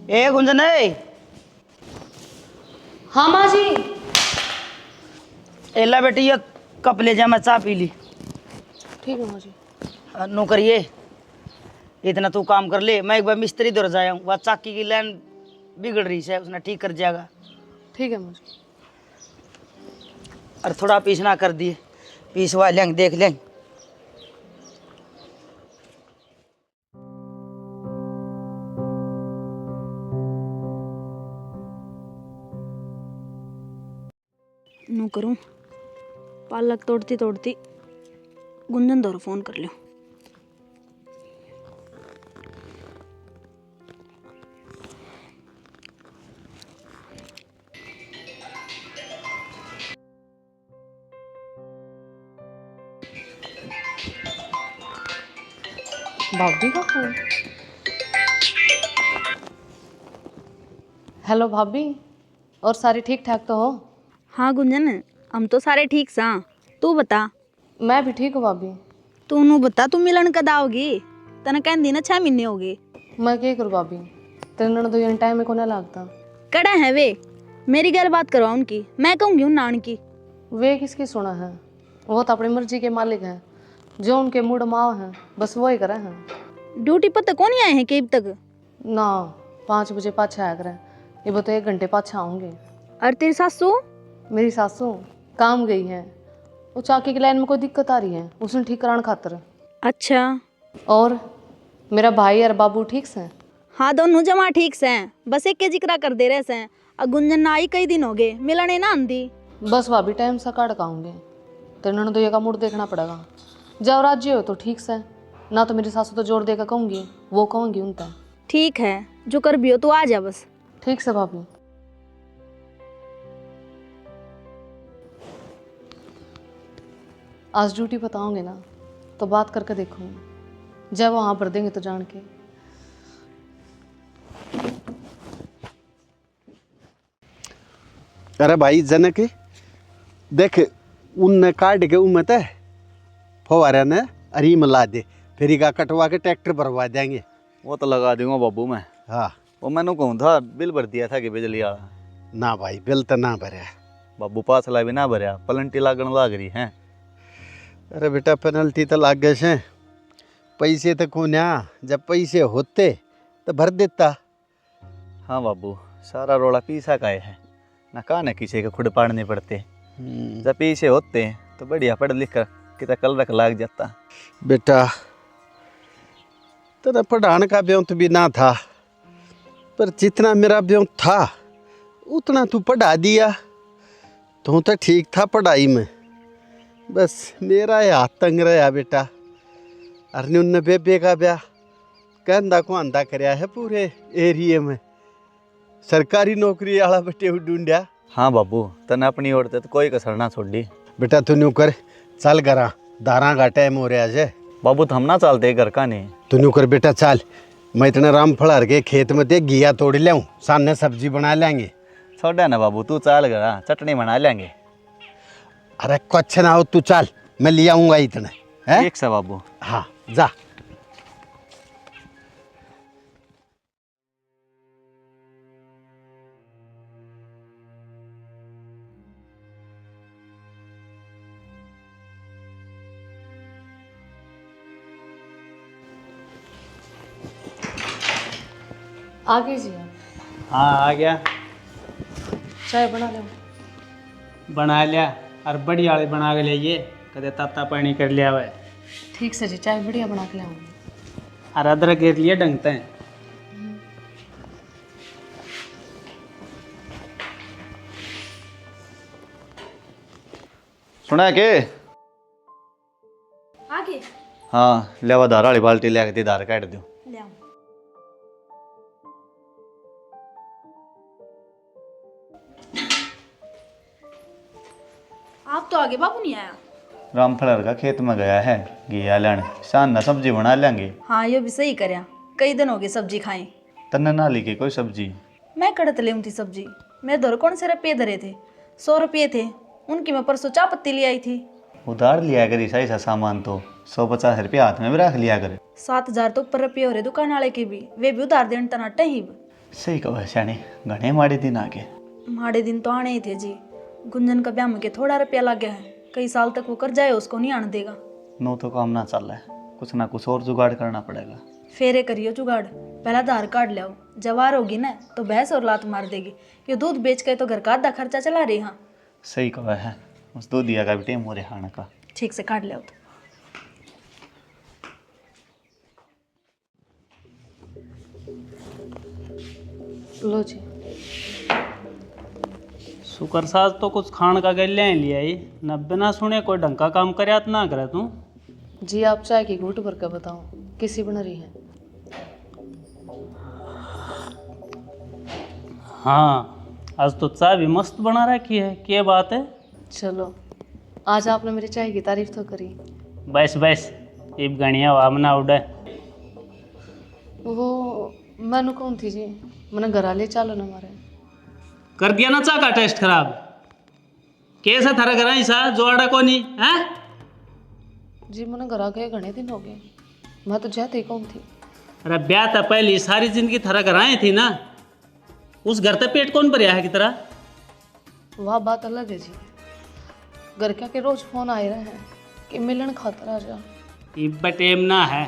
ए गुंजन ए हाँ माँ जी। एला बेटी ये कप ले जा, मैं चाय पी ली। ठीक है माँ जी। नौकरिए इतना तू काम कर ले, मैं एक बार मिस्त्री दौर जाया हूँ, वह चाकी की लाइन बिगड़ रही है, उसने ठीक कर जाएगा। ठीक है माँ जी। और थोड़ा पीस ना कर दिए, पीसवा लेंगे, देख लेंगे। नू करूँ पालक तोड़ती तोड़ती गुंजन दौर फोन कर लियो। भाभी का फोन। हेलो भाभी, और सारी ठीक ठाक तो हो? हाँ गुंजन, हम तो सारे ठीक सा। तू बता। मैं भी ठीक हूँ भाभी। तू नू बता, तू मिलन कद आओगी? तना कहती ना 6 महीने हो गए। मैं क्या करूँ भाभी, तेरे तो ये टाइम में को नहीं लगता। कड़ा है वे, मेरी गल बात करवा उनकी, मैं कहूँगी उन नान की। वे किसकी सुना है, वो तो अपनी मर्जी के मालिक हैं, जो उनके मूड माव हैं बस वो ही करे हैं। ड्यूटी पर तक कौन आए हैं कि अब तक? ना 5 बजे पाछा आया करें, ये वो तो 1 घंटे पाछा आऊँगे। और तेरी सासू? मेरी सासू काम गई है, वो चाकी की लाइन में कोई दिक्कत आ रही है, उसने ठीक कराने खातर। अच्छा। और मेरा भाई और बाबू ठीक से? हाँ दोनों जमा ठीक से हैं, बस एक के जिक्र कर दे रहे से। और गुंजन ना आई कई दिन हो गए, मिलने ना आंदी। बस भाभी टाइम सा काट काऊंगे, तेरे तो ये का मूड देखना पड़ेगा। जाओ राज्य हो तो ठीक से, ना तो मेरी सासू तो जोर देकर कहूँगी, वो कहूँगी उनका। ठीक है, जो कर भी हो तो आ जा बस। ठीक से भाभी। आज ड्यूटी बताओगे ना तो बात करके देखूँगी, जब वहाँ भर देंगे तो जान के। अरे भाई जनक देख, उन काट के उमत है फवारा ने अरी मिला दे, फिर इका कटवा के ट्रैक्टर भरवा देंगे। वो तो लगा दूंगा बाबू मैं। हाँ वो मैंने कहूँ था बिल भर दिया था कि बिजली वाला। ना भाई बिल तो ना भरया बाबू पासला भी ना भरया, पलंटी लागण लाग रही है। अरे बेटा पेनल्टी तो लाग गए से, पैसे तो को ना, जब पैसे होते तो भर देता। हाँ बाबू, सारा रोड़ा पीसा का है ना, कहा ना किसी के खुद पाड़ने पड़ते। जब पैसे होते तो बढ़िया पढ़ लिख कर कितना कल रख लाग जाता। बेटा तेरा पढ़ाने का ब्योंत भी ना था, पर जितना मेरा ब्योंत था उतना तू पढ़ा दिया। तू तो ठीक था पढ़ाई में, बस मेरा ये हाथ तंग रहा बेटा। अरे उनने बेबे का ब्याह कहंदा को आंदा करया है पूरे एरिया में, सरकारी नौकरी वाला बेटे ढूंढया। हाँ बाबू, तने अपनी ओर तो कोई कसर ना छोड़ी। बेटा तू न्यू कर, चल घरा, दारा का टाइम हो रहा है। बाबू तो हम ना चलते घर का नहीं। तू न्यू कर बेटा, चल मैं इतना रामफल हर के खेत में ते घिया तोड़ लियाऊं, सामने सब्जी बना लेंगे। छोड़ा ना बाबू, तू चाल गया, चटनी बना लेंगे। अरे कुछ ना हो, तू चल, मैं ले आऊंगा इतने है। ठीक से बाबू। हाँ जा। आ गई जी आप? हाँ आ गया, चाय बना लो। बना लिया। और बढ़िया वाली बना के लिए कदे ताता पानी कर लिया हुआ है। ठीक से जी, चाय बढ़िया बना के लाऊंगी। और अदरक गिर लिए डंगते हैं। सुना के? आगे हाँ लेवा, धार वाली बाल्टी ले के धार काट दूँ। ले आओ। आप तो आगे, बाबू नहीं आया। रामफल का खेत में गया है घिया लेने, शान ना सब्जी बना लेंगे। हाँ ये भी सही करया, कई दिन हो गए सब्जी खाए। तन्ने ना ली के कोई सब्जी? मैं कड़त ले थी सब्जी, मेरे धर कौन से रुपये धरे थे, 100 रुपये थे, उनकी मैं परसों चाय पत्ती ले आई थी। उधार लिया करी सही सा सामान तो 150 रुपये हाथ में भी रख लिया करे। 7,000 तो ऊपर रुपये हो रहे दुकान वाले के भी, वे भी उधार देने तना ही। सही कहो है श्याणी, घने माड़े दिन आ गए। माड़े दिन तो आने ही थे जी। गुंजन का ब्याह में के थोड़ा रुपया लग गया है, कई साल तक वो कर जाए उसको नहीं आने देगा। नो तो काम ना चल रहा है, कुछ ना कुछ और जुगाड़ करना पड़ेगा। फेरे करियो जुगाड़, पहला आधार कार्ड ले आओ, जवार होगी ना तो भैंस और लात मार देगी। ये दूध बेच के तो घर का आधा खर्चा चला रही। हाँ सही कहा है, उस दो दिया का भी टेम हो रहा खाने का। ठीक से काट ले आओ तो। लो जी। शुक्र साज तो कुछ खान का गले लिया ही न, बिना सुने कोई ढंग का काम करे तो ना करे तू। जी आप चाय की घूट भर के बताओ किसी बन रही है? हाँ आज तो चाय भी मस्त बना रखी है, क्या बात है। चलो आज आपने मेरी चाय की तारीफ तो करी। बस बस इब गणिया वामना उड़े। वो मैंने कौन थी जी, मैंने घर ले चालो ना मारे। कर दिया ना चा का टेस्ट खराब, कैसा थारा करा ऐसा जोड़ा को नहीं है। जी मैंने घर गए घने दिन हो गए, मैं तो जाती कौन थी। अरे ब्याह था पहली सारी जिंदगी थारा कराए थी ना, उस घर तक पेट कौन भरिया है की तरह। वह बात अलग है जी, घर क्या के रोज फोन आए रहे हैं कि मिलन खातर आ जा। इब टेम ना है,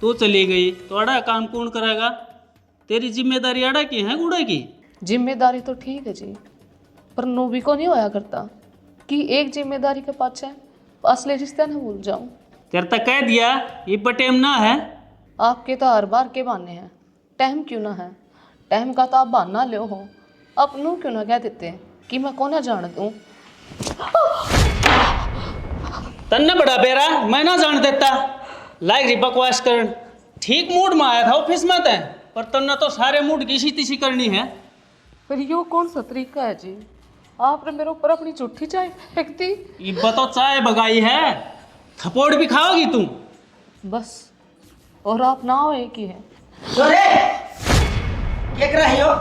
तू चली गई तो अड़ा काम कौन करेगा। तेरी जिम्मेदारी अड़ा की है गुड़ा की। जिम्मेदारी तो ठीक है जी, पर नूबी को नहीं होया करता कि एक जिम्मेदारी के पाछे असली रिश्ते ना भूल जाऊं। तेरे तक कह दिया इब टेम ना है। आपके तो हर बार के बहाने हैं, टाइम क्यों ना है। टाइम का तो आप बहाना ले हो, अपनों क्यों ना कह देते हैं कि मैं कौन जान दूं। तन्ने बड़ा बेरा मैं ना जान देता, लाइक री बकवास कर। ठीक मूड में आया था ऑफिस में तय, पर तन्ना तो सारे मूड किसी तीसी करनी है। फिर यो कौन सा तरीका है जी, आपने मेरे ऊपर अपनी झूठी चाय फेंक दी। इब तो चाय बगाई है, थपोड़ भी खाओगी तू। बस और आप ना हो एक ही है। अरे क्या कर रही हो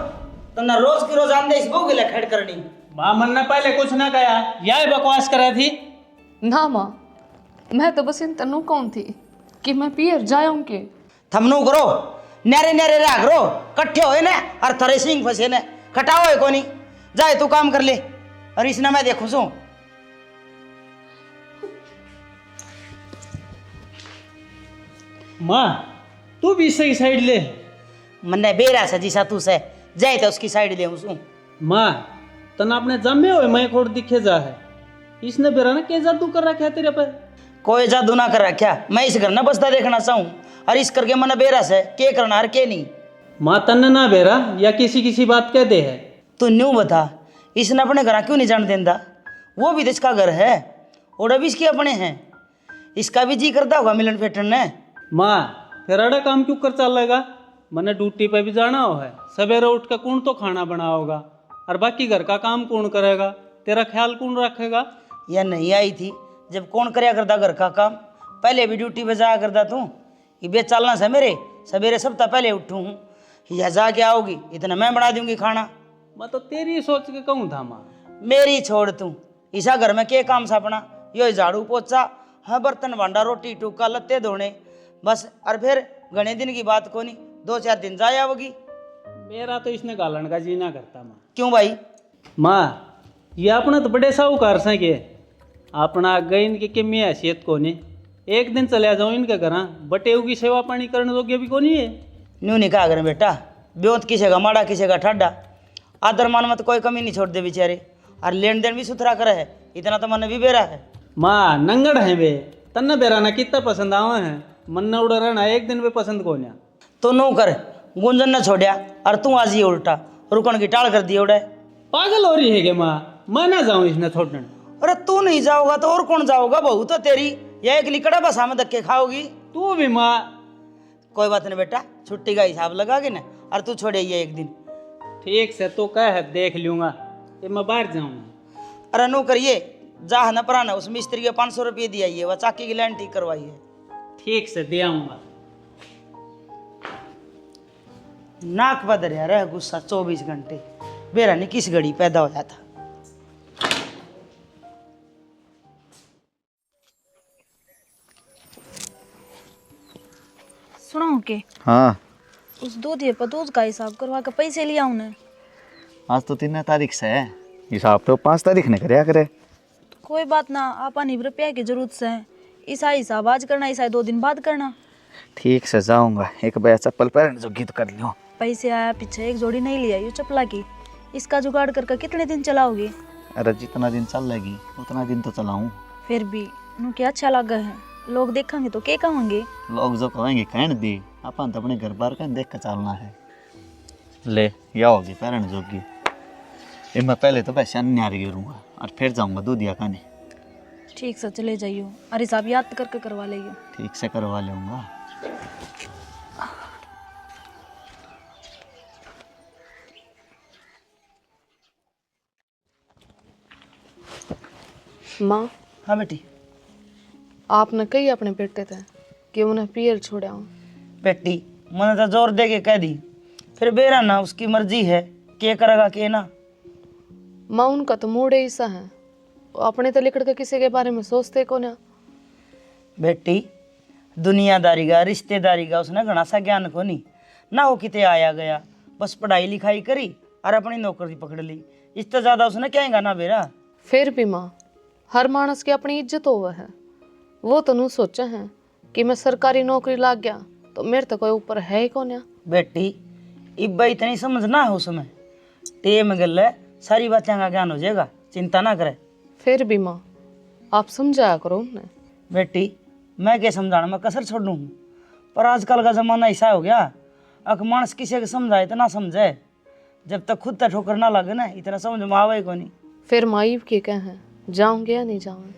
तन्ना, रोज की रोज आंदे इस बहु गिला खड़ करनी। मामन ने पहले कुछ ना कहा, यह बकवास करे थी। ना माँ, मैं तो बस इन तनु कौन थी कि मैं पियर जाऊं के। थमनू करो, नेरे नेरे रह करो, कट्ठे होए ना और थरे सिंह फंसे ने खटाओ है कोनी। जाए तू काम कर ले, और इसने मैं देखू सू। माँ तू भी सही साइड ले। मन्ने बेरा सजी सा तू से जाए तो उसकी साइड ले उसू। माँ तना अपने जमे हुए मैं खोड़ दिखे जा है, इसने बेरा ना क्या जादू कर रखा है तेरे पर। कोई जादू ना कर रखा, मैं इस घर ना बसता देखना चाहूँ, और इस करके मन बेरा से के करना और के नहीं। माँ तन्ने ना बेरा या किसी किसी बात कह दे है। तू न्यू बता, इसने अपने घर क्यों नहीं जान देंदा। वो भी तो इसका घर है और अभी इसके अपने हैं, इसका भी जी करता होगा मिलन फेटन ने। माँ फिर अड़ा काम क्यों कर चलेगा, मैंने ड्यूटी पे भी जाना हो है। सवेरे उठ के कौन तो खाना बनाओगा, और बाकी घर का काम कौन करेगा, तेरा ख्याल कौन रखेगा। यह नहीं आई थी जब कौन करया करता घर का काम, पहले भी ड्यूटी पे जाया करता तू। ये बेच चलना से मेरे सवेरे सप्ताह पहले उठूँ हूँ, या जाके आओगी इतना मैं बना दूंगी खाना। मैं तो तेरी सोच के कहूँ था माँ। मेरी छोड़ तू, ईसा घर में के काम सपना, यो झाड़ू पोछा, हाँ बर्तन भांडा रोटी टूका लत्ते धोने बस। और फिर घने दिन की बात को नहीं, 2-4 दिन जाया होगी। मेरा तो इसने गालन का जीना करता माँ। क्यों भाई? माँ ये अपना तो बड़े साहूकार से के, अपना गई इनकी किमी हैसियत को नहीं। एक दिन चले जाऊँ इनके घर, बटेऊ की सेवा पानी करने योग्य भी को नहीं है। न्यू नहीं कहा करें बेटा, ब्योत किसी का माड़ा किसी का ठाडा, आदर मान में तो कोई कमी नहीं छोड़ दे बेचारे, और लेन देन भी सुथरा करे है, इतना तो मन भी बेरा है। माँ नंगड़ है वे, तन्ने बेराना कितना पसंद आवे हैं, मन न उड़ा रहना एक दिन भी पसंद को नहीं। तो नो कर, गुंजन ने छोड़िया और तू आज ये उल्टा रुकन की टाल कर दी उड़े। पागल हो रही है कि माँ, मैं ना जाऊँ इसने छोड़ने। अरे तू नहीं जाओगा तो और कौन जाओगा, बहू तो तेरी यह एक लिकड़ा बसा में धक्के खाओगी। तू भी माँ। कोई बात नहीं बेटा, छुट्टी का हिसाब लगा के ना, और तू छोड़े ये एक दिन। ठीक से तो कह है देख लूँगा, ये मैं बाहर जाऊँ। अरे नो करिए, जा न पराना उस मिस्त्री के 500 रुपये दिया, ये वह चाकी की लाइन ठीक करवाई है। ठीक से दे आऊँगा। नाक बदर यार है गुस्सा 24 घंटे, बेरा नहीं किस घड़ी पैदा हो जाता। सुनो के हाँ उस दूधिये पर दूध का हिसाब करवा के पैसे लिया उन्हें। आज तो 3 तारीख से है, हिसाब तो 5 तारीख ने करया करे। कोई बात ना, आपा नहीं रुपया की जरूरत से है। ईसा हिसाब आज करना, ईसा 2 दिन बाद करना। ठीक से जाऊंगा, एक बार चप्पल पहन जो गीत कर लियो। पैसे आया पीछे एक जोड़ी नहीं लिया, ये चपला की। इसका जुगाड़ करके कितने दिन चलाओगे? अरे जितना दिन चल लेगी उतना दिन तो चलाऊं। फिर भी नु क्या अच्छा लगा है, लोग देखेंगे तो क्या कहेंगे? लोग जो कहेंगे कहने दी, अपन तो अपने घर बार का देख कर चलना है। ले या होगी पहन जोगी। मैं पहले तो पैसे अन्यार गिरूंगा और फिर जाऊंगा दूधिया खाने। ठीक से चले जाइयो, और हिसाब याद करके करवा लेंगे। ठीक से करवा लूंगा। माँ, हाँ बेटी। आपने कही अपने बेटे थे कि उन्हें पियल छोड़ा हूँ। बेटी मैंने तो जोर दे के कह दी, फिर बेरा ना उसकी मर्जी है, के करेगा के ना। माँ, उनका तो मूड ऐसा है, वो अपने तो लिखड़ के किसी के बारे में सोचते को ना। बेटी दुनियादारी का रिश्तेदारी का उसने घना सा ज्ञान को नहीं ना, वो किते आया गया, बस पढ़ाई लिखाई करी और अपनी नौकरी पकड़ ली। इससे ज़्यादा उसने कहेगा ना बेरा। फिर भी माँ, हर मानस की अपनी इज्जत होवा है। वो तो नू सोचा है कि मैं सरकारी नौकरी लाग गया तो मेरे तो कोई ऊपर है ही कौन। बेटी इब्बा इतनी समझ ना हो उसमें, टेम गल है, सारी बातें का ज्ञान हो जाएगा, चिंता ना करे। फिर भी माँ, आप समझाया करो उन्हें। बेटी मैं क्या समझाना, मैं कसर छोड़ दूँ, पर आजकल का ज़माना ऐसा हो गया, अक मानस किसी को समझाए तो ना समझे, जब तक खुद तक ठोकर ना लगे ना इतना समझ में आवे को नहीं। फिर माँ के क्या है, जाऊँगे या नहीं जाऊँगे?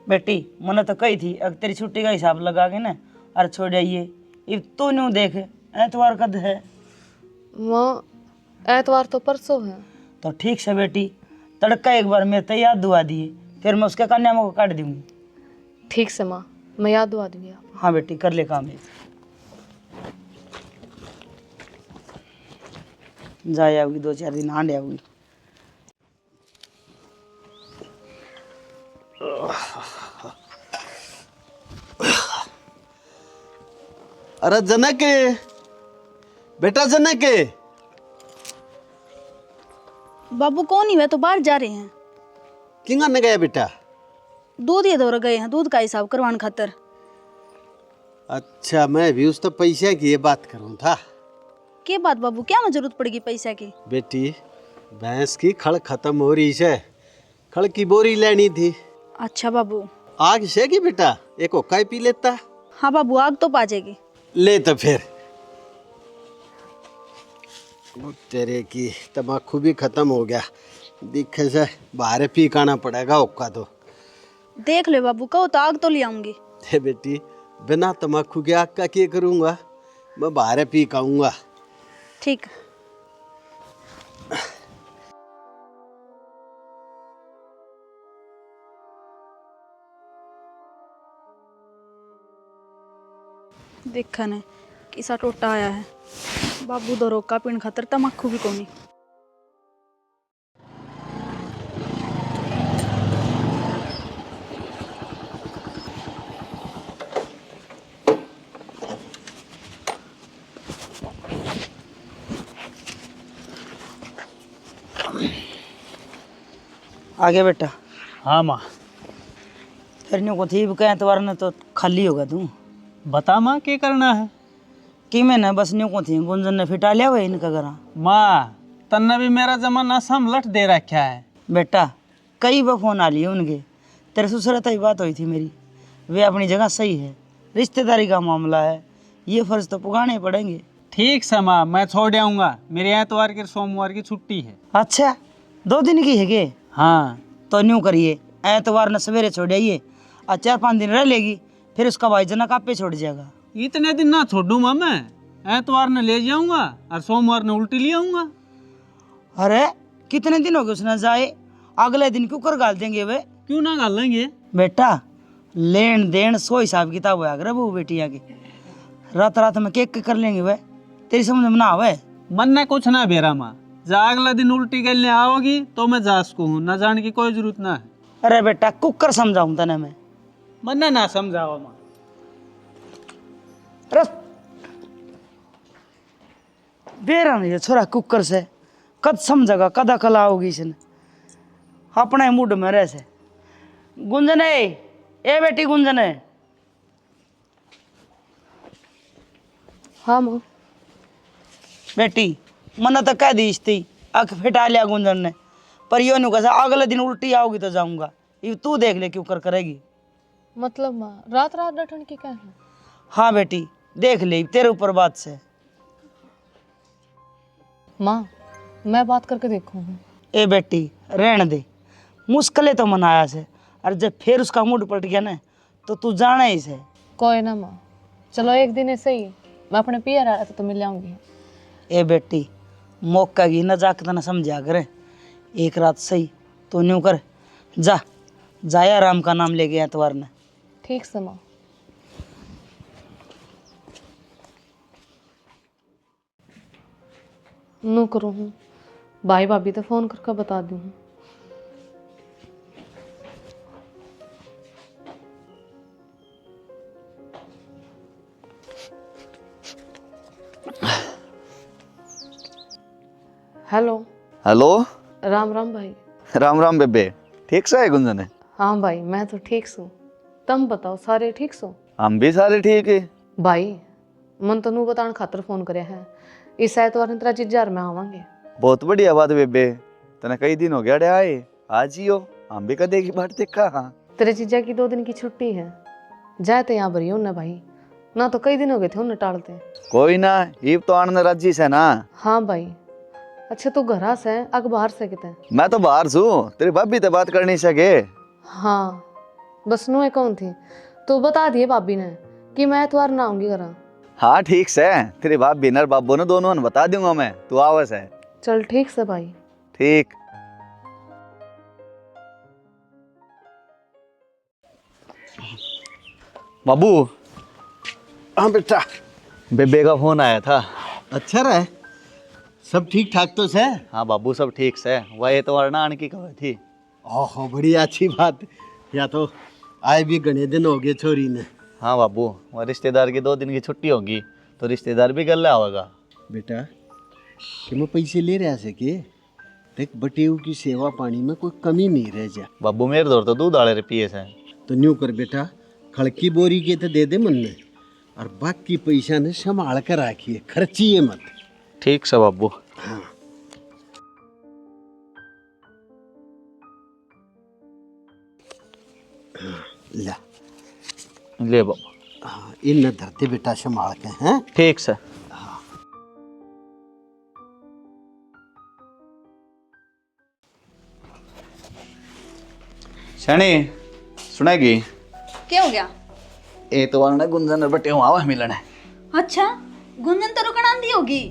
बेटी मैंने तो कही थी अगर तेरी छुट्टी का हिसाब लगा के ना अरे छोड़ जाइए, अब तू न्यू देख एतवार कद है। माँ, एतवार तो परसों है। तो ठीक से बेटी, तड़का एक बार मेरे तैयार दुआ दिए, फिर मैं उसके कन्या को काट दूँगी। ठीक से माँ, मैं याद दुआ दूँगी आप। हाँ बेटी कर ले काम, जाए आओगी 2-4 दिन हांड आओगी। अरे जनक, बेटा जनक। बाबू कौन ही, वे तो बाहर जा रहे हैं। किंगा ने गया बेटा? दूध ये दौड़ गए हैं, दूध का हिसाब करवाने खातर। अच्छा, मैं भी उस तो पैसे की ये बात करूँ था। के बात बाबू, क्या में जरूरत पड़ेगी पैसा की? बेटी भैंस की खड़ खत्म हो रही है, खड़ की बोरी लेनी थी। अच्छा बाबू। आग सेगी बेटा, एक होका ही पी लेता। हाँ बाबू, आग तो पा जाएगी। ले तो फिर। तेरे की तम्बाकू भी खत्म हो गया, दिखे से बाहर पी काना पड़ेगा होका तो। देख ले बाबू, कहो तो आग तो ले आऊंगी। हे बेटी, बिना तम्बाकू के आग का क्या करूँगा, मैं बाहर पी खाऊंगा। ठीक। देखा ने किसा टोटा आया है, बाबू दो रोका पीण खातर तम्बाकू भी कोनी। आगे बेटा। हाँ माँ। फिर न्यू को थी कहें एतवार ने तो खाली होगा तू। बता माँ, क्या करना है? कि मैंने बस न्यू को थी गुंजन ने फिटा लिया वही इनका घरा। माँ, तन्ने भी मेरा जमाना समलट दे रखा है। बेटा कई बार फोन आ लिए उनके, तेरे ससुर तक बात हुई थी मेरी, वे अपनी जगह सही है, रिश्तेदारी का मामला है, ये फर्ज तो पुगाने पड़ेंगे। ठीक से माँ, मैं छोड़ आऊँगा, मेरे एतवार की सोमवार की छुट्टी है। अच्छा 2 दिन की है के? हाँ। तो न्यू करिए, एतवार न सवेरे छोड़ आइए और 4-5 दिन रह लेगी, फिर उसका भाई जनक आप पे छोड़ जाएगा। इतने दिन ना छोड़ू माँ, मैं एतवार ने ले जाऊँगा और सोमवार ने उल्टी ले आऊँगा। अरे कितने दिन हो गए उसने जाए, अगले दिन क्यों कर गाल देंगे वे? क्यों ना गाल लेंगे बेटा लेन देन 100 हिसाब किताब होया करे वो बेटिया के, रात रात में केक कर लेंगे वे, तेरी समझ में ना आवे। मन ने कुछ ना बेरा माँ, जा अगला दिन उल्टी करने आओगी तो मैं जा सकूँ हूँ, न जाने की कोई जरूरत ना है। अरे बेटा कुकर समझाऊं तने मैं। मन ने ना समझाओ माँ। अरे बेरा नहीं छोरा कुकर से कद समझेगा कद अकल आओगी इसने अपने मूड में रह से। गुंजन ए बेटी गुंजन है। हाँ माँ। बेटी मन तो कह दी थी अख फिटा लिया गुंजन ने, पर यो नहीं कैसा अगले दिन उल्टी आओगी तो जाऊंगा। ये तू देख ले क्यों कर करेगी। मतलब माँ रात रात डटन की क्या है? हाँ बेटी देख ले तेरे ऊपर बात से। माँ मैं बात करके देखूँ। ए बेटी रहने दे, मुश्किलें तो मनाया से, और जब फिर उसका मूड पलट गया ना तो तू जाना ही से। कोई ना माँ, चलो एक दिन ऐसे ही मैं अपने पियर आ रहा था तो मिल जाऊंगी। ए बेटी मौका की न जाके ना समझा करे, एक रात सही तो न्यू कर जा जाया राम का नाम ले गया एतवार ने। ठीक से माँ। नू करूँ हूँ भाई भाभी तो फ़ोन करके बता दूँ। हेलो। हेलो। राम राम भाई। राम राम बेबे, ठीक से है गुंजन है? हाँ भाई मैं तो ठीक हूँ, तुम बताओ सारे ठीक सो? हम भी सारे ठीक है। भाई मन तो नू बताने खातर फ़ोन करे है, इस एतवार ने तेरा जीजार में आवांगे। बहुत बढ़िया बात बेबे, तने कई दिन हो गया डे आए, आज ही हो। हम भी कदे की बात देखा। हाँ तेरे जीजा की 2 दिन की छुट्टी है, जाए तो यहाँ भरी हो ना भाई, ना तो कई दिन हो गए थे उन्हें टालते। कोई ना, ईब तो आने राजी से ना। हाँ भाई। अच्छा तू घरा से अग बाहर से किते? मैं तो बाहर छू, तेरी भाभी से बात करनी सके। हाँ बस नू कौन थी, तो बता दिए भाभी ने कि मैं एतवार ना आऊंगी घरा। हाँ ठीक से, तेरी भाभी नर बाबू ने दोनों ने बता दूंगा मैं, तू आवस है। चल ठीक से भाई। ठीक। बाबू। हाँ बेटा। बेबे का फोन आया था। अच्छा रहे, सब ठीक ठाक तो से? हाँ बाबू सब ठीक से, वह एतवार ना आने की खबर थी। ओहो बड़ी अच्छी बात, या तो आए भी घने दिन हो गए छोरी ने। हाँ बाबू, वह रिश्तेदार की 2 दिन की छुट्टी होगी तो रिश्तेदार भी गले आवेगा। बेटा कि मैं पैसे ले रहा से कि देख बटेऊ की सेवा पानी में कोई कमी नहीं रह जा। बाबू मेरे दौर तो दूध आले रुपये से। तो न्यू कर बेटा, खड़की बोरी के तो दे दे मन ने, और बाकी पैसा ने संभाल कर रखिए, खर्चिए मत। ठीक से बाबू। ला ले बाबू। हाँ इन धरते बेटा संभाल के। हैं ठीक से। शनि सुनेगी? क्या हो गया? एतवार ने गुंजन बटे आवा मिलने। अच्छा गुंजन तो रुकना दी होगी।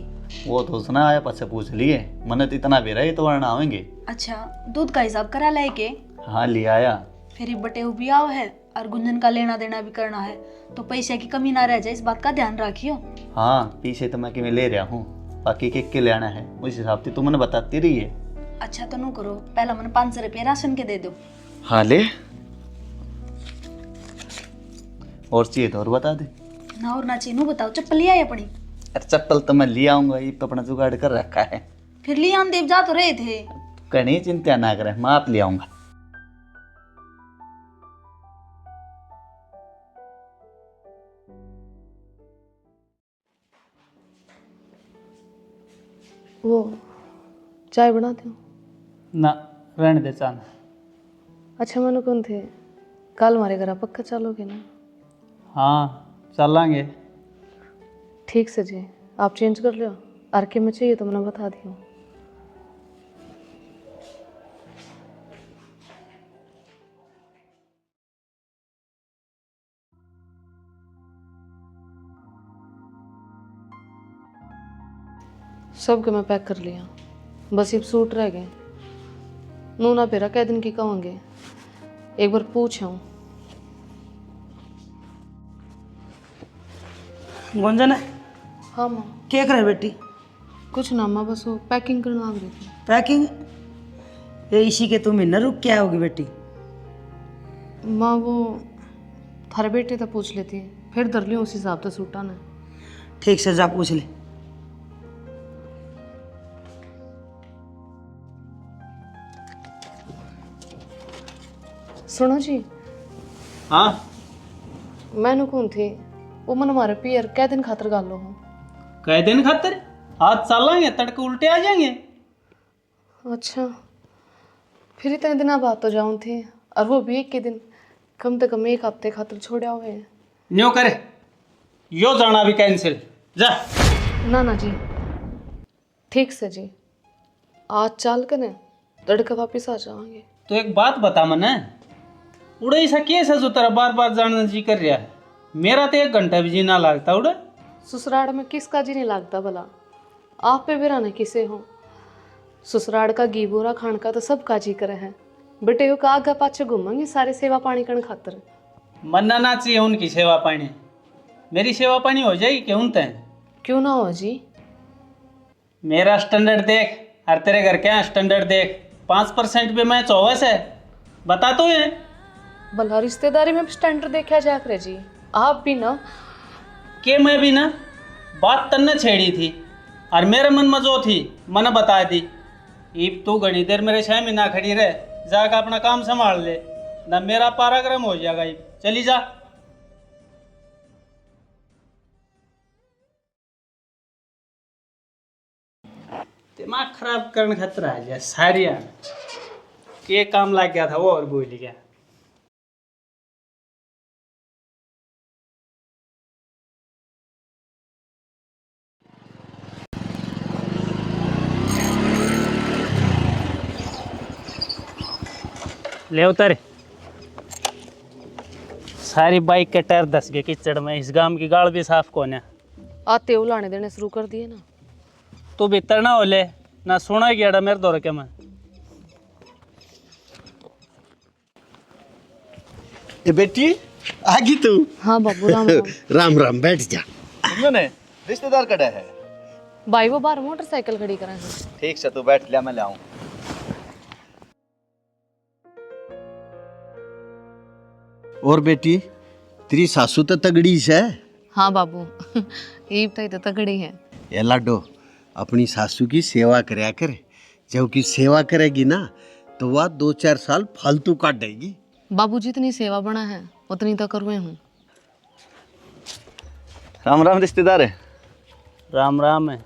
वो तो सुना आया पास से पूछ लिए, मन तो इतना भी रहा एतवार ना आवेंगे। अच्छा दूध का हिसाब करा लाए के? हाँ ले आया। फिर बटे भी आओ है और गुंजन का लेना देना भी करना है, तो पैसे की कमी ना रह जाए, इस बात का ध्यान रखियो। हाँ पीछे तो मैं कि ले रहा हूँ, बाकी के ले आना है उस हिसाब से तू मैंने बताती रही है। अच्छा तो नू करो, पहला मैंने 500 रुपये राशन के दे दो। हाँ ले, और चाहिए तो और बता दे। ना और ना चाहिए, नू बताओ चप्पल लिया है अपनी? अरे चप्पल तो मैं ले आऊंगा, ये तो अपना जुगाड़ कर रखा है। फिर लिया देव जा तो रहे थे। कहीं चिंता ना करें, मैं आप ले आऊंगा। वो चाय बना दूँ? ना रहने दे चांद। अच्छा मनु कौन थे, कल हमारे घर पक्का चलोगे ना? हाँ चलेंगे। ठीक से जी, आप चेंज कर लो, आर के में चाहिए तो मैंने बता दियो। सब के मैं पैक कर लिया, बस ये सूट रह गए। नूना पेरा कै दिन की कहूँगे, एक बार पूछूं। गुंजन हाँ माँ। क्या करे बेटी? कुछ ना माँ, बस वो पैकिंग करना आ रही थी। पैकिंग? ये इसी के तुम न रुक क्या होगी बेटी? माँ वो थारे बेटे तो पूछ लेती, फिर धर लियो उस हिसाब से सूटा ने। ठीक से जा पूछ ले। सुनो जी, हाँ मैंने कौन थे वो मन हमारे पियर कै दिन खातर गालो हूँ। कह दिन खातर आज चलेंगे तड़के उल्टे आ जाएंगे। अच्छा, फिर इतने दिनों बाद तो जाऊँ थे, और वो भी एक के दिन, कम से कम एक हफ्ते खातर छोड़ा हुए हैं। न्यो करे यो जाना भी कैंसिल जा। ना ना जी, ठीक से जी, आज चाल कर न तड़के वापिस आ जाएंगे। तो एक बात बता मने, उड़े ऐसा केस है जो तेरा बार बार जाने जी कर रहा है। मेरा तो 1 घंटा भी जी ना लगता उड़े। ससुराल में किसका जी नहीं लगता भला, आप पे भी रहना किसे हो। ससुराल का घी बोरा खान का तो सबका जी करे है, बेटे का आगे पाछे घूमेंगे सारे सेवा पानी करने खातर। मन्ना ना चाहिए उनकी सेवा पानी, मेरी सेवा पानी हो जाएगी क्यों तय। क्यों ना हो जी। मेरा स्टैंडर्ड देख और तेरे घर क्या स्टैंडर्ड देख। 5% पे मैं 24 है, बता तो ये। भला रिश्तेदारी में स्टैंडर्ड देखा जा करे जी, आप भी ना। के मैं भी ना, बात तन्ने छेड़ी थी और मेरे मन में जो थी मैंने बता दी। ईब तू घनी देर मेरे 6 महीना खड़ी रहे, जाकर अपना काम संभाल ले, ना मेरा पाराक्रम हो जाएगा। ईब चली जा। दिमाग खराब करने खतरा है जा सारिया के काम लग गया था वो और भूल गया। ले उतर। सारी बाइक के टायर धस गए कीचड़ में। इस गांव की गाड़ भी साफ कौन है। आते वो लाने देने शुरू कर दिए ना। तू भीतर ना हो ले ना सोना गया मेरे दौर के में। ए बेटी आगी तू। हाँ बाबू राम राम। राम राम, बैठ जा। मैंने रिश्तेदार कड़ा है। भाई वो बाहर मोटरसाइकिल खड़ी करें हैं। ठीक से तू बैठ लिया, मैं ले आऊं। और बेटी तेरी सासू तो तगड़ी है। हाँ बाबू, ईब तो तगड़ी है। ये लाडो अपनी सासू की सेवा करया कर। जब की सेवा करेगी ना तो वह 2-4 साल फालतू काट देगी। बाबू जितनी सेवा बना है उतनी तो करवे हूँ। राम राम रिश्तेदार है। राम राम है।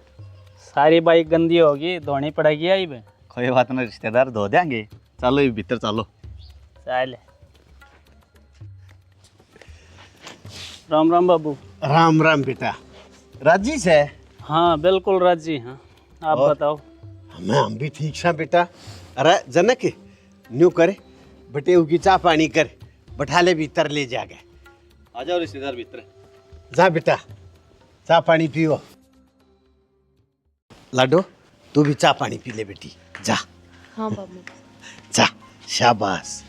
सारी बाइक गंदी होगी, धोनी पड़ेगी। आई बे कोई बात ना रिश्तेदार, धो देंगे। चलो ये भीतर चलो। चल। राम राम बाबू। राम राम बेटा, राजी से? हाँ बिल्कुल राजी। हाँ आप बताओ। हम भी ठीक सा बेटा। अरे जनक न्यू करे बटे की चाह पानी कर, बैठा ले भीतर ले जा गए। आ जाओ रिश्तेदार भीतर। जा बेटा चाह पानी पियो। लाडो तू भी चाह पानी पी ले बेटी, जा। हाँ बाबू। जा, शाबाश।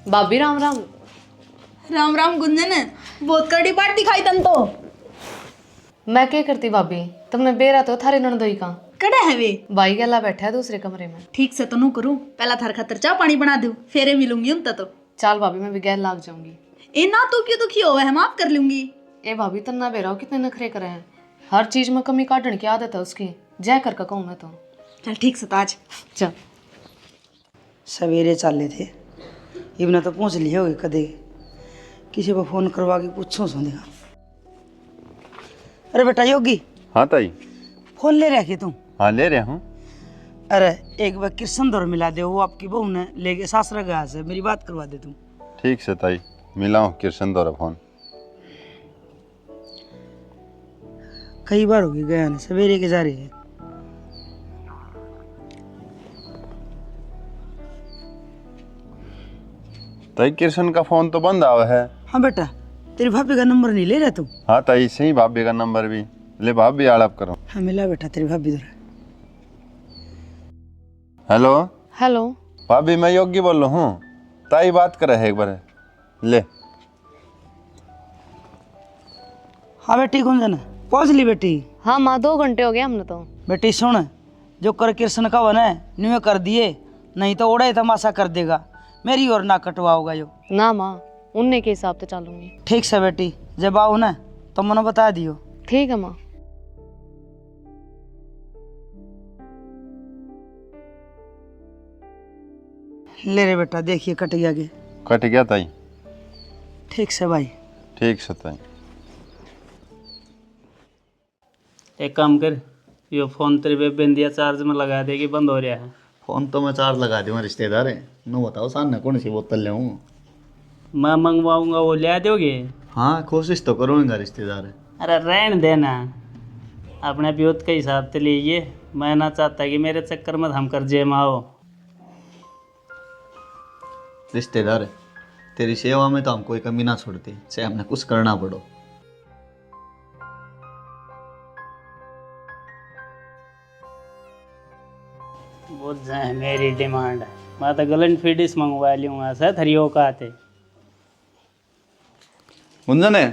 भाभी राम राम। राम राम गुंजन, बहुत कड़ी बात दिखाई तन तो। मैं क्या करती भाभी, तुमने बेरा तो थारे ननदोई का। कड़ा है वे? भाई गला बैठा है दूसरे कमरे में। ठीक से तो नू करूं, पहला थार खातर चाह पानी बना दूं, फेरे मिलूंगी उनता तो। चाल भाभी मैं भी गैर लाग जाऊंगी। ए ना तो क्यों दुखी होवे है, माफ कर लूंगी। ए भाभी तन्ना बेरा कितने नखरे करे हैं, हर चीज में कमी काटने की आदत है उसकी। जय कर कहूँ मैं तो। चल ठीक से ताज। चल। सवेरे चाले थे, इबने तो पहुँच लिए होगे कदे। किसी को फोन करवा के पूछो सो देखा। अरे बेटा योगी, हाँ ताई। फोन ले रखे तुम? हाँ ले रहा हूँ। अरे एक बार कृष्ण दौर मिला दे, वो आपकी बहू ने लेके सासरा गया से, मेरी बात करवा दे तुम। ठीक से ताई, मिलाऊँ किशन दौरा फोन। कई बार हो गया ना, सवेरे के जा रही है। ताई किशन का फोन तो बंद आवा है। हाँ बेटा, तेरी भाभी का नंबर नहीं ले रहा तुम? हाँ ताई सही, भाभी का नंबर भी ले, भाभी आलाप करो। हाँ मिला बेटा, तेरी भाभी इधर है। हेलो हेलो भाभी, मैं योगी बोल रहा हूँ। ताई बात करे है एक बार, ले। हाँ बेटी कौन जाना, पहुँच ली बेटी? हाँ माँ 2 घंटे हो गए हमने तो। बेटी सुन, जो कर कृष्ण का वन है न्यू कर दिए, नहीं तो ओड़ा तमाशा कर देगा। मेरी और ना कटवाओगा यो। ना माँ, उनने के हिसाब से चलूंगी। ठीक से बेटी, जब आओ ना तो मनो बता दियो। ठीक है माँ। ले रे बेटा, देखिए कट गया के। कट गया ताई? ठीक से भाई। ठीक से ताई। एक काम कर, यो फोन तेरे पे बिंदिया चार्ज में लगा देगी, बंद हो रहा है। फोन तो मैं चार्ज लगा दूंगा रिश्तेदार है। नो बताओ सामने कौन सी बोतल ले आऊं? मैं मंगवाऊंगा, वो ले दोगे? हाँ कोशिश तो करूँगा रिश्तेदार है। अरे रहने देना, अपने ब्यूत के हिसाब से लीजिए। मैं ना चाहता कि मेरे चक्कर में हम कर्जे में आओ। रिश्तेदार है, तेरी सेवा में तो हम कोई कमी ना छोड़ते, चाहे हमने कुछ करना पड़ो। बुझ जाए मेरी डिमांड, मैं तो गलन फीडिस मंगवा लूँगा सर थरियो का आते। गुंजन है,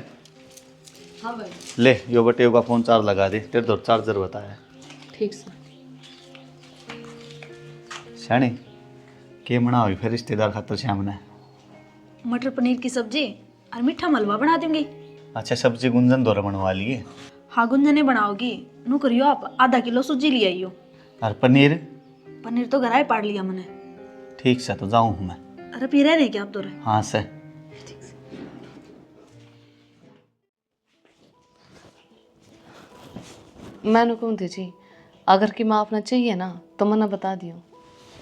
हाँ भाई। ले यो बटे का फोन चार्ज लगा दे, तेरे तो चार्जर बताया। ठीक से। शानी के बना हुई फिर रिश्तेदार खातर श्याम ने? मटर पनीर की सब्जी और मीठा मलवा बना दूंगी। अच्छा सब्जी गुंजन द्वारा बनवा लिए? हाँ गुंजने बनाओगी। नू करियो आप आधा किलो सूजी ले आइयो। और पनीर? पनीर तो घर ही पाड़ लिया मैंने। ठीक से तो जाऊँ मैं। अरे पी रहे क्या आप तो? हाँ से। मैंने कौन थी जी, अगर कि माँ अपना चाहिए ना तो मैंने बता दियो।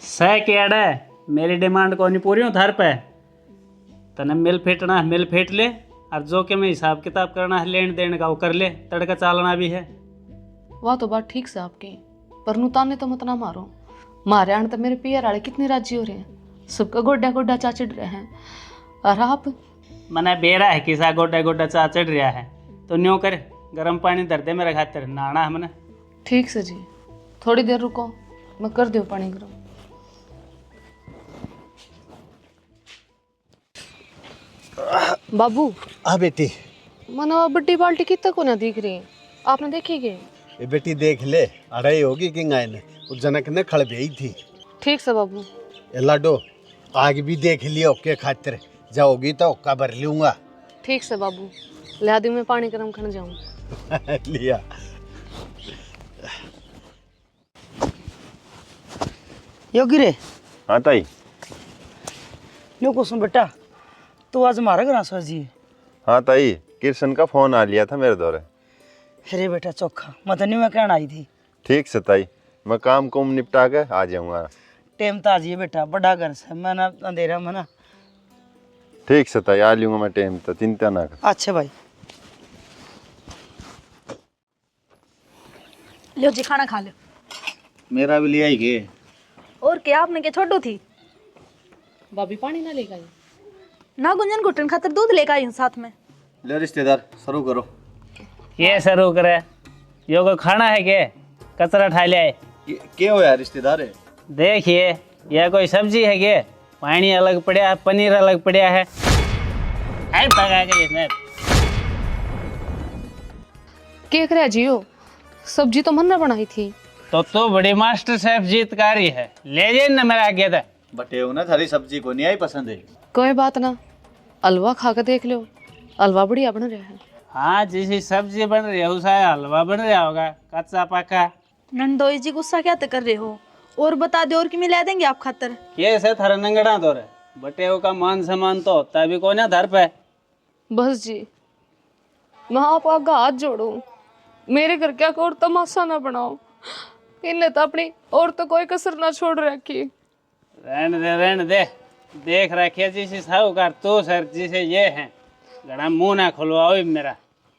सह के अड़ा है, मेरी डिमांड को नहीं पूरी हो थर पे। तने मिल फेटना है मिल फेट ले, और जो के में हिसाब किताब करना है लेन देन का वो कर ले, तड़का चालना भी है। वाह तो बात ठीक से आपकी, पर नुताने तो मत ना मारो। मारे आने तो मेरे पियर वाले कितने राजी हो रहे हैं, सबका गोड्डा गोड्डा चाचड़ रहे हैं। और आप मने बेरा है किसा गोड्डा गोड्डा चा चढ़ रहा है, तो न्यों कर गर्म पानी धर दे मेरे खातिर, नहाना है मने। ठीक से जी, थोड़ी देर रुको, मैं कर दूँ पानी गर्म। बाबू हाँ बेटी। मना बड्डी बाल्टी कितना को ना दिख रही, आपने देखी के? ये बेटी देख ले, अड़ाई होगी कि गाय ने उस जनक ने खड़ गई थी। ठीक से बाबू। ये लाडो आग भी देख लिया ओके खातिर, जाओगी तो ओका भर लूंगा। ठीक से बाबू, ला दूँ मैं पानी गर्म करने जाऊँ। लिया। योगी रे, हाँ ताई। नो कुसुम बेटा, तू आज हमारा घर सर जी? हाँ ताई, कृष्ण का फोन आ लिया था मेरे दौरे। अरे बेटा चौखा, मैं तो नहीं मैं कहना आई थी। ठीक से ताई, मैं काम कुम निपटा के आ जाऊंगा। टेम तो आज ये बेटा, बड़ा घर से मैं ना अंधेरा में ना। ठीक से ताई, आ लूंगा मैं टाइम, तो चिंता ना कर। अच्छा भाई। लो जी खाना खा लो। मेरा भी ले आई के? और क्या आपने क्या छोड़ो थी? भाभी पानी ना लेकर आई? ना गुंजन घुटन खातर दूध लेकर आई हूँ साथ में। ले रिश्तेदार शुरू करो। ये शुरू करे, यो को खाना है के कचरा ठा ले आए। क्या हो यार रिश्तेदार है? देखिए यह कोई सब्जी है के? पानी अलग पड़ा है, पनीर अलग पड़ा है। आई भगा के इसने। क्या करे जियो, सब्जी तो मन ने बनाई थी। तो बड़ी मास्टर शेफ जीतकारी है, ले जाए ना मेरे आगे तक। बटे हो ना, थारी सब्जी को नहीं आई पसंद है? कोई बात ना, हलवा खा कर देख लो, हलवा बढ़िया बन रहा है। हाँ जैसी सब्जी बन रही है उसा हलवा बन रहा होगा, कच्चा पक्का। नंदोई जी गुस्सा क्या तो कर रहे हो? और बता दो और कि मिला देंगे आप खातर। ये से थारा नंगड़ा तो रे, बटे का मान सम्मान तो होता भी कौन है धर पे। बस जी, मैं आप आगा हाथ जोड़ू, मेरे घर क्या और तमाशा ना बनाओ। इनने तो अपनी और तो कोई कसर ना छोड़ रखी। रहने दे, देख रखे जिसे साहूकार तो सर जिसे ये है, घड़ा मुंह ना खुलवाओ मेरा।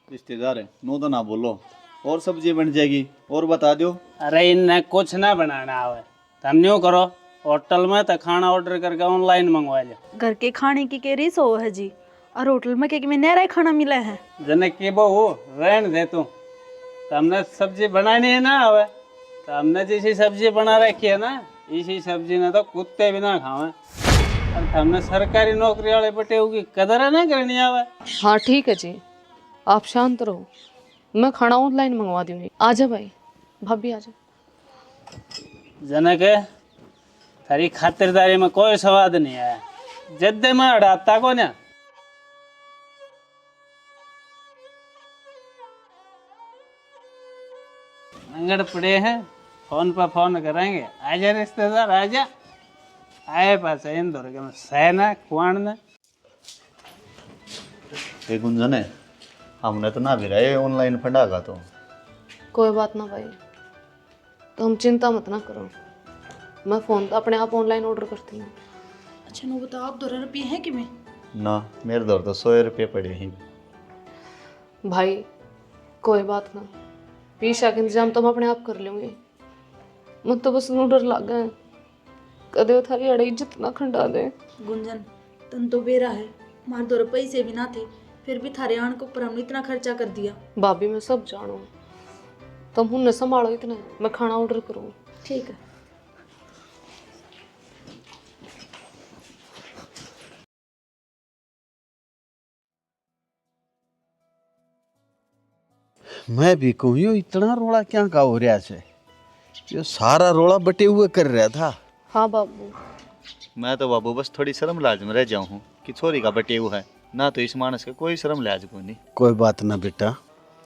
रिश्तेदार है, नो तो ना बोलो, और सब्जी बन जाएगी, और बता दो। अरे इन्हें कुछ ना बनाना आवे, तुम न्यू करो, होटल में तो खाना ऑर्डर करके ऑनलाइन मंगवा लो। घर के खाने की के रीस हो है जी, और होटल में के में नहरा खाना मिला है। जनक की बहू रहने दे तू, तुमने सब्जी बनानी है ना आवे, तुमने जैसी सब्जी बना रखी है ना, इसी सब्जी ने तो कुत्ते भी ना खावे। और तुमने सरकारी नौकरी वाले बटे होगी कदर ना करनी आवे। हाँ ठीक है जी, आप शांत रहो, मैं खाना ऑनलाइन मंगवा दूंगी। आजा भाई, भाभी आजा। जनक थारी खातिरदारी में कोई स्वाद नहीं आया, जद्दे में अड़ाता को ना। अंगड़ पड़े हैं, फोन पर फोन करेंगे, आजा रिश्तेदार आजा। आए पास इन दौर के सहना कुआन ने ये गुंजन है, हमने तो ना भी रहे ऑनलाइन फंडा का तो। कोई बात ना भाई, तुम चिंता मत ना करो, मैं फ़ोन तो अपने आप ऑनलाइन ऑर्डर करती हूँ। अच्छा नो बताओ, आप 2 रुपये हैं कि में? ना मेरे दौर तो 100 रुपये पड़े हैं। भाई कोई बात ना, पीछा का इंतजाम तो मैं अपने आप कर लूँगी। मुझे तो बस नू डर लग गया कदे थारी अड़े इज्जत ना खंडा दे। गुंजन तुम तो बेरा है, हमारे 2 रुपये से भी ना थे, फिर भी थारे आन को ऊपर हमने इतना खर्चा कर दिया। भाभी मैं सब जानू, तुम हुन संभालो इतना, मैं खाना ऑर्डर करूँ। ठीक है। मैं भी कहूँ यो इतना रोड़ा क्या का हो रहा है? यो सारा रोड़ा बटे हुए कर रहा था। हाँ बाबू, मैं तो बाबू बस थोड़ी शर्म लाज में रह जाऊँ हूँ कि छोरी का बटे हुआ है ना, तो इस मानस का कोई शर्म लाज को नहीं। कोई बात ना बेटा,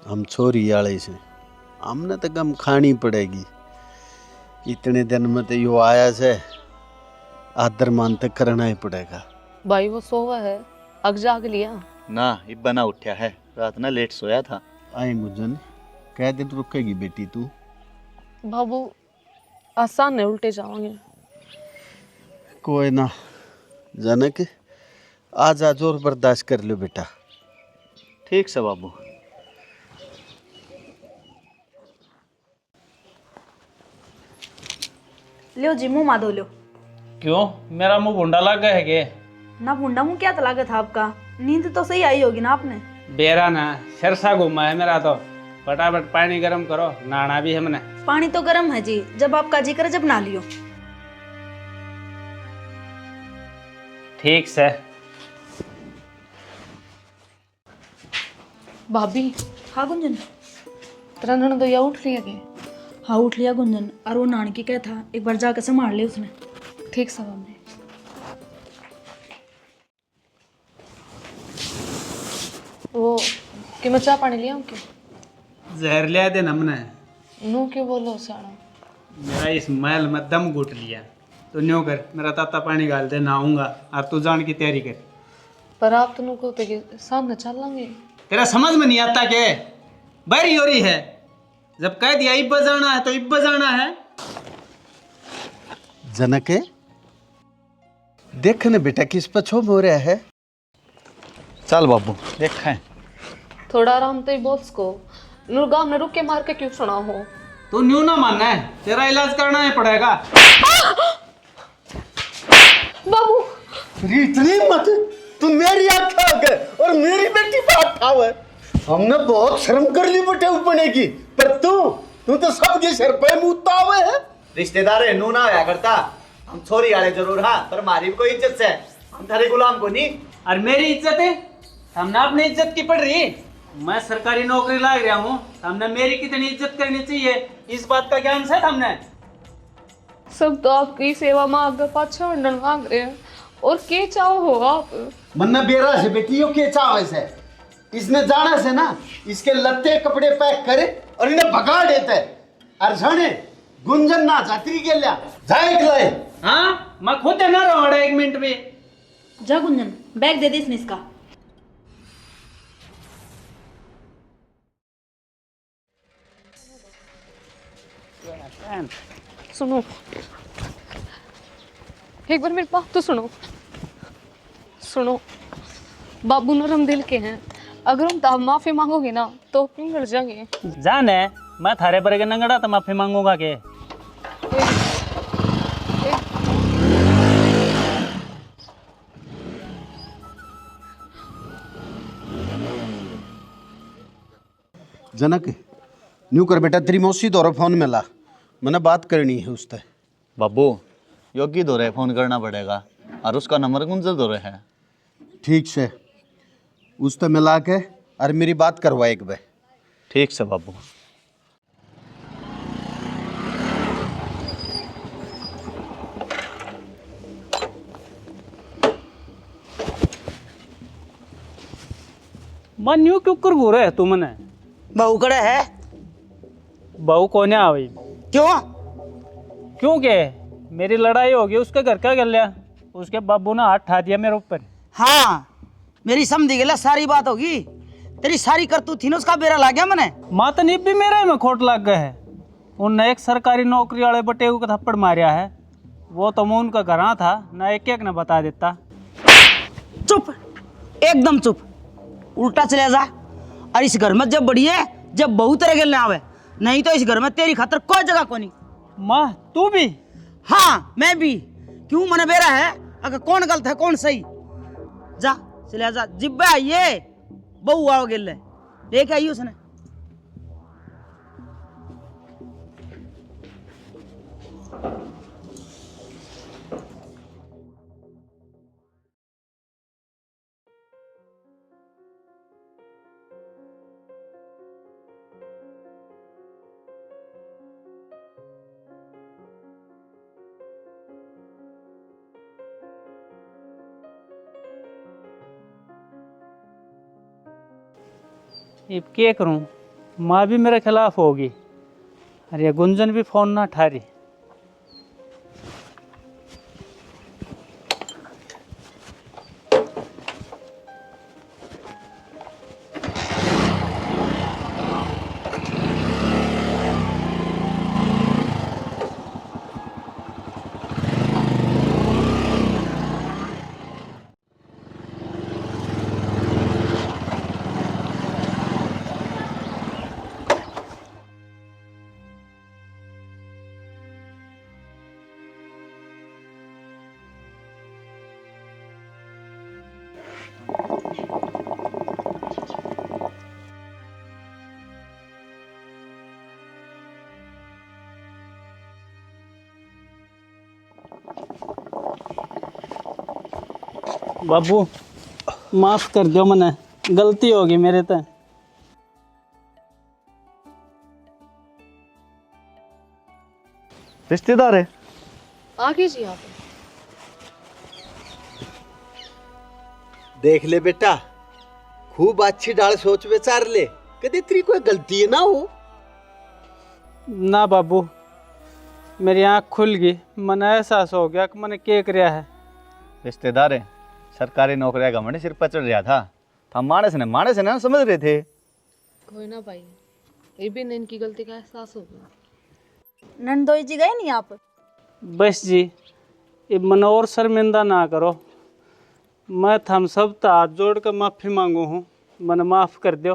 हम छोरी वाले से हमने तो गम खानी पड़ेगी। इतने दिन में तो यो आया से आदर मान तक करना ही पड़ेगा। भाई वो सोवा है, अग जाग लिया ना इब बना उठा है, रात ना लेट सोया था। आई गुंजन, कै दिन रुकेगी बेटी तू? बाबू आसान नहीं, उल्टे जाओगे। कोई ना जनक, आज आज और बर्दाश्त कर लो बेटा। ठीक से बाबू। लियो जी मुँह माधो लो। क्यों, मेरा मुंह भुंडा लग गया है के? ना भुंडा मुँह क्या तलागा था आपका? नींद तो सही आई होगी ना आपने? बेरा ना सिरसा घूमा है मेरा तो। फटाफट पानी गर्म करो, नहाना भी है मैंने। पानी तो गर्म है जी, जब आपका जी करे जब ना लियो। ठीक से। भाभी हाँ गुंजन। तेरा ननद या उठ लिया के? हाँ उठ लिया गुंजन, और वो नानकी क्या था, एक बार जाकर संभाल ले उसने। ठीक सब हमने। वो कि मैं चाय पानी लिया हूँ क्यों? जहर लिया दे हमने। नू क्यों बोलो साड़ा? मेरा इस महल में दम घुट लिया। तो न्यों कर, मेरा ताता पानी डाल दे, नहाऊंगा और तू जान की तैयारी कर। पर आप तो नू को तो सामने चल लेंगे। तेरा समझ में नहीं आता के बैरी हो रही है? जब कह दिया इब जाना है तो इब जाना है। जनक, देख न बेटा किस पर क्षोभ हो रहा है। चल बाबू देखा है। थोड़ा आराम तो ही बोस को नू गाँव में रुक के मार के क्यों सुना हो? तू न्यू ना मानना है, तेरा इलाज करना ही पड़ेगा। बाबू इतनी मत, तू मेरी आँख आगे और मेरी बेटी पे हाथ उठावे। हमने बहुत शर्म कर ली बेटे ऊपर की, पर तू तो सबके सिर पे मुँहता हुए है। रिश्तेदार है नू ना होया करता, हम छोरी वाले जरूर हाँ, पर हमारी भी कोई इज्जत से, हम थारे गुलाम को नहीं। और मेरी इज्जत है, हमने अपनी इज्जत की पड़ रही। मैं सरकारी नौकरी लाग रहा हूँ, हमने मेरी कितनी इज्जत करनी चाहिए इस बात का ज्ञान है हमने। सब तो आपकी सेवा मांग पाछा अंडन मांग रहे हैं, और के चाहो हो आप? मन्ना बेरा से बेटी यो के चावे से, इसने जाना से ना, इसके लत्ते कपड़े पैक करे और इन्हें भगा देते। और जाने गुंजन ना जात्री के लिया जाए लाए। हाँ मैं खुद ना रहा 1 मिनट भी। जा गुंजन, बैग दे दे इसने इसका। सुनो, एक बार मेरी बात तो सुनो। सुनो, बाबू नरम दिल के हैं, अगर हम दाव माफी मांगोगे ना तो पिघल जाएंगे। जाने मैं थारे पर के नंगड़ा तो माफी मांगूंगा के? जनक न्यू कर बेटा, तेरी मौसी दौरा फोन में ला, मैंने बात करनी है उससे। बाबू योगी दौरे फोन करना पड़ेगा और उसका नंबर गुंजल दौरे है। ठीक से उससे मिला के और मेरी बात करवा एक बार। ठीक से बाबू। मन न्यू क्यों कर घूरे है तू मने? बहू कड़े है? बहू कोने आई? क्यों? क्यों के? मेरी लड़ाई होगी उसके घर का कर लिया, उसके बाबू ने हाथ ठा दिया मेरे ऊपर। हाँ मेरी समझी गला सारी बात होगी, तेरी सारी करतूत थी ना उसका बेरा ला गया मैंने। मातनीब भी मेरे में खोट लग गए है। उनने एक सरकारी नौकरी वाले बटेऊ का थप्पड़ मारिया है, वो तो मैं उनका घरा था ना, एक एक ने बता देता। चुप, एकदम चुप, उल्टा चले जा। और इस घर में जब बड़ी है, जब बहू तेरे गले आवे, नहीं तो इस घर में तेरी खातर कोई जगह को नहीं। माँ तू भी? हाँ मैं भी। क्यों मने बेरा है, अगर कौन गलत है कौन सही। जा चले जा, जिब्बे आइए बहू आओ गिले लेके आई उसने। अब क्या करूं, माँ भी मेरे खिलाफ होगी, अरे ये गुंजन भी फोन ना उठा रही। बाबू माफ कर दो, मने गलती होगी मेरे तो। रिश्तेदार है? आगे जी आप। देख ले बेटा, खूब अच्छी डाल सोच विचार ले, कभी तेरी कोई गलती ना हो। ना बाबू, मेरी आँख खुल गई, मन एहसास हो गया कि मैंने क्या किया है। रिश्तेदार है, सरकारी नौकरी का घमंड सिर पर चढ़ रहा था, हम मानस है ना समझ रहे थे। कोई ना भाई, ये भी इनकी गलती का एहसास हो गया। नंदोई जी गए नहीं आप? बस जी, ये मन और शर्मिंदा ना करो, मैं थम सब तो हाथ जोड़ कर माफ़ी मांगू हूँ, मन माफ़ कर दो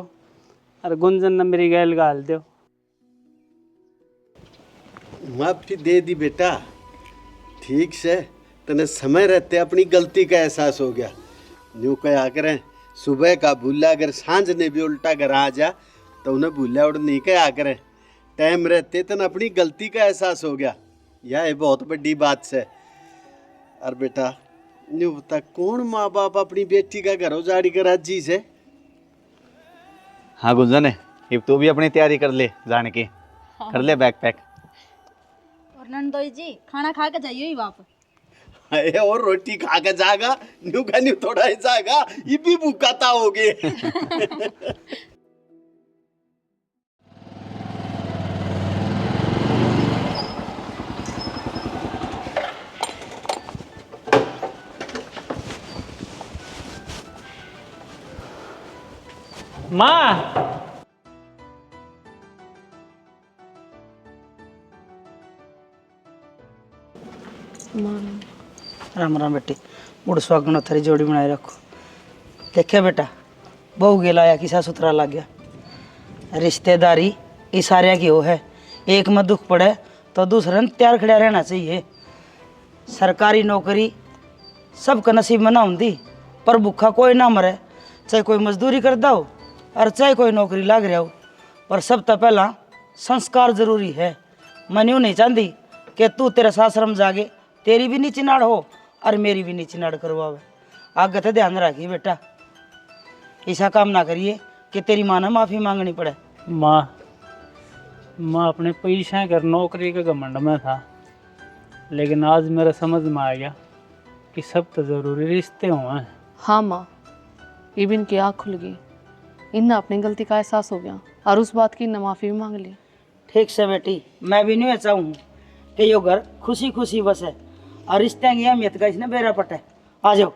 और गुंजन ने मेरी गैल गाल दो। माफी दे दी बेटा, ठीक से तने समय रहते अपनी गलती का एहसास हो गया। न्यू कहा करें, सुबह का भूला अगर सांझ ने भी उल्टा घर आ जा तो उन्हें भूला उड़ नहीं कहा करें। टाइम रहते तने अपनी गलती का एहसास हो गया, यह बहुत बड़ी बात है। और बेटा न्यू बता, कौन माँ बाप अपनी बेटी का घर उजाड़ी कर राजी से? हाँ गुंजन है, अब तू भी अपनी तैयारी कर ले जाने की, कर ले बैग पैक। और नंदोई जी खाना खा के जाइए ही वापस। अरे और रोटी खा के जागा, न्यू का न्यू थोड़ा ही जागा, ये भी भूखाता हो गए। माँ राम राम बेटी, मुड़ स्वागन थारी जोड़ी बनाए रखो। देखे बेटा, बहू गेला आया कि साफ सुथरा लग गया। रिश्तेदारी इशारे की हो है, एक में दुख पड़े तो दूसरे ने तैयार खड़ा रहना चाहिए। सरकारी नौकरी सबका नसीब में ना होती, पर भूखा कोई ना मरे, चाहे कोई मजदूरी करता हो और चाहे कोई नौकरी लाग रहा हो। पर सब तो पहला संस्कार जरूरी है। मैं यूँ नहीं चाहती कि तू तेरे सासरम जागे, तेरी भी नीची नाड़ हो और मेरी भी नीची नाड़ करवावे। आगे तो ध्यान रखिए बेटा, ऐसा काम ना करिए कि तेरी माँ ने माफ़ी मांगनी पड़े। माँ अपने पैसा कर नौकरी के घमंड में था, लेकिन आज मेरे समझ में आ गया कि सब तो ज़रूरी रिश्ते हुए हैं। हाँ माँ, इबिन की आँख खुल गई, इन्हें अपनी गलती का एहसास हो गया और उस बात की इन्हें माफ़ी भी मांग ली। ठीक से बेटी, मैं भी नहीं चाहूँ कि यो घर खुशी खुशी बसे और रिश्ते की अहमियत का इसने बेरा पटे। आ जाओ।